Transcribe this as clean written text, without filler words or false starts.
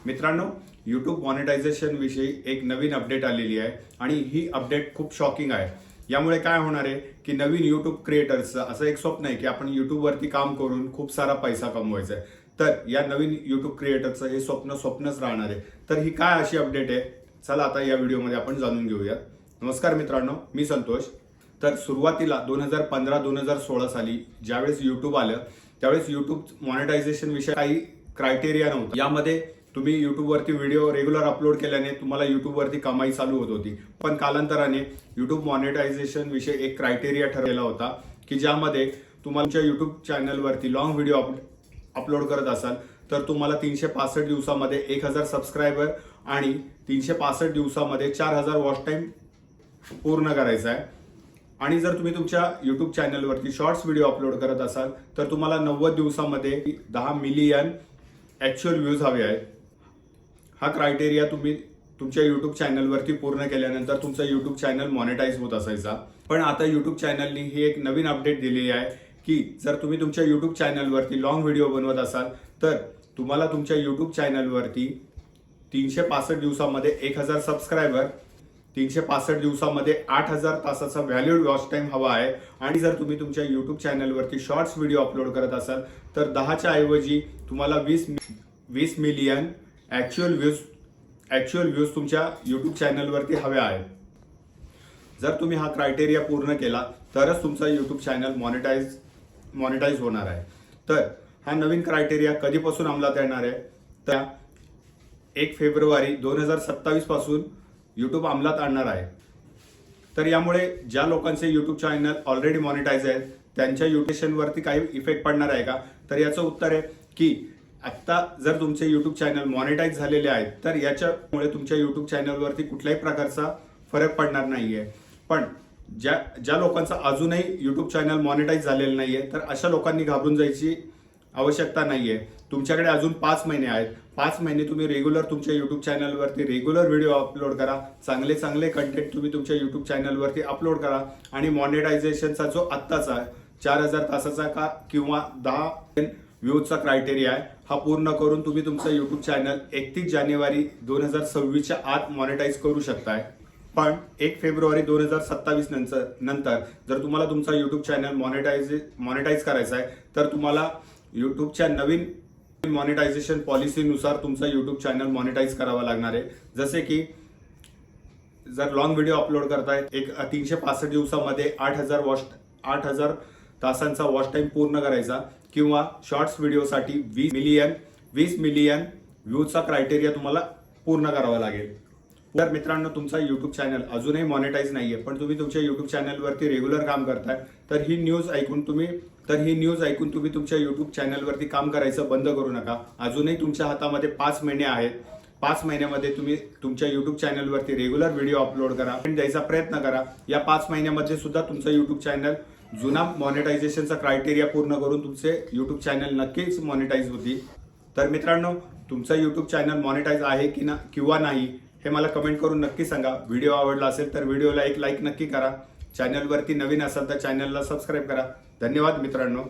मित्रांनो, YouTube monetisation विषयी एक नवीन अपडेट आलेली आहे आणि ही अपडेट खूप शॉकिंग आहे। यामुळे काय होणार आहे की नवीन यूट्यूब क्रिएटर्सचं असं एक स्वप्न आहे की आपण यूट्यूबवरती काम करून खूप सारा पैसा कमवायचा आहे। तर या नवीन यूट्यूब क्रिएटरचं हे स्वप्नच राहणार आहे। तर ही काय अशी अपडेट आहे, चला आता या व्हिडिओमध्ये आपण जाणून घेऊया। नमस्कार मित्रांनो, मी संतोष। तर सुरुवातीला 2015-2016 साली ज्यावेळेस यूट्यूब आलं त्यावेळेस यूट्यूब मॉनिटायझेशन विषयी काही क्रायटेरिया नव्हता। यामध्ये तुम्ही यूट्यूबवरती व्हिडिओ रेग्युलर अपलोड केल्याने तुम्हाला यूट्यूबवरती कमाई चालू होत होती। पण कालांतराने यूट्यूब मॉनिटायझेशन विषयी एक क्रायटेरिया ठरलेला होता की ज्यामध्ये तुमच्या यूट्यूब चॅनलवरती लॉंग व्हिडिओ अपलोड करत असाल तर तुम्हाला 365 दिवसामध्ये 1000 सबस्क्रायबर आणि 365 दिवसामध्ये 4000 वॉच टाइम पूर्ण करायचा आहे। आणि जर तुम्ही तुमच्या यूट्यूब चॅनलवरती शॉर्ट्स व्हिडिओ अपलोड करत असाल तर तुम्हाला 90 दिवसामध्ये 10 मिलियन ॲक्च्युअल व्ह्यूज हवे आहेत। हा क्रायटेरिया तुम्ही तुमच्या यूट्यूब चॅनलवरती पूर्ण केल्यानंतर तुमचा यूट्यूब चॅनल मॉनिटाईज होत असायचा। पण आता यूट्यूब चॅनलनी ही एक नवीन अपडेट दिली आहे की जर तुम्ही तुमच्या यूट्यूब चॅनलवरती लॉंग व्हिडिओ बनवत असाल तर तुम्हाला तुमच्या यूट्यूब चॅनलवरती 365 दिवसामध्ये 1000 सबस्क्रायबर, 365 दिवसामध्ये 8000 तासाचा व्हॅलिड वॉच टाइम हवा आहे। आणि जर तुम्ही तुमच्या यूट्यूब चॅनलवरती शॉर्ट्स व्हिडिओ अपलोड करत असाल तर 10च्या ऐवजी तुम्हाला 20 मिलियन ॲक्च्युअल व्ह्यूज तुमच्या यूट्यूब चॅनलवरती हवे आहेत। जर तुम्ही हा क्रायटेरिया पूर्ण केला तरच तुमचा यूट्यूब चॅनल मॉनिटाईज होणार आहे। तर हा नवीन क्रायटेरिया कधीपासून अंमलात येणार आहे तर 1 फेब्रुवारी 2027 पासून यूट्यूब अंमलात आणणार आहे। तर यामुळे ज्या लोकांचे यूट्यूब चॅनल ऑलरेडी मॉनिटाईज आहेत त्यांच्या यूट्यूबवरती काही इफेक्ट पडणार आहे का, तर याचं उत्तर आहे की आता जर तुमचे यूट्यूब चॅनल मॉनिटाईज झालेले आहेत तर याच्यामुळे तुमच्या यूट्यूब चॅनलवरती कुठल्याही प्रकारचा फरक पडणार नाहीये। पण ज्या लोकांचा अजूनही यूट्यूब चॅनल मॉनिटाईज झालेलं नाहीये तर अशा लोकांनी घाबरून जायची आवश्यकता नाहीये। तुमच्याकडे अजून 5 महिने आहेत। 5 महिने तुम्ही रेग्युलर तुमच्या यूट्यूब चॅनलवरती रेग्युलर व्हिडिओ अपलोड करा, चांगले कंटेंट तुम्ही तुमच्या यूट्यूब चॅनलवरती अपलोड करा आणि मॉनिटायझेशनचा जो आत्ताचा 4000 तासाचा का किंवा 10 व्ह्यूजचा क्रायटेरिया आहे हा पूर्ण करून तुम्ही तुमचं यूट्यूब चॅनल 31 जानेवारी 2026च्या आत मॉनिटाईज करू शकताय। पण 1 फेब्रुवारी 2027 नंतर जर तुम्हाला तुमचा यूट्यूब चॅनल मॉनिटाईज करायचा आहे तर तुम्हाला यूट्यूबच्या नवीन मॉनिटायझेशन पॉलिसीनुसार तुमचा यूट्यूब चॅनल मॉनिटाईज करावा लागणार आहे। जसे की जर लॉंग व्हिडिओ अपलोड करताय 365 दिवसामध्ये 8000 तासांचा वॉच टाइम पूर्ण करायचा किंवा शॉर्ट्स व्हिडिओसाठी 20 मिलियन व्ह्यूजचा क्रायटेरिया तुम्हाला पूर्ण करावा लागेल। तर मित्रांनो, तुमचा यूट्यूब चॅनल अजूनही मॉनिटाईज नाहीये पण तुम्ही तुमच्या यूट्यूब चॅनलवरती रेग्युलर काम करताय तर ही न्यूज ऐकून तुम्ही तुमच्या यूट्यूब चॅनलवरती काम करायचं बंद करू नका। अजूनही तुमच्या हातामध्ये 5 महिने आहेत। 5 महिन्यामध्ये तुम्ही तुमच्या यूट्यूब चॅनलवरती रेग्युलर व्हिडिओ अपलोड करा आणि द्यायचा प्रयत्न करा। या 5 महिन्यामध्ये सुद्धा तुमचं यूट्यूब चॅनल जुना मॉनिटायझेशनचा क्रायटेरिया पूर्ण करून तुमचे यूट्यूब चॅनल नक्कीच मॉनिटाईज होतील। तर मित्रांनो, तुमचा यूट्यूब चॅनल मॉनिटाईज आहे की किंवा नाही हे मला कमेंट करून नक्की सांगा। व्हिडिओ आवडला असेल तर व्हिडिओला एक लाईक नक्की करा। चॅनलवरती नवीन असाल तर चॅनलला सबस्क्राईब करा। धन्यवाद मित्रांनो।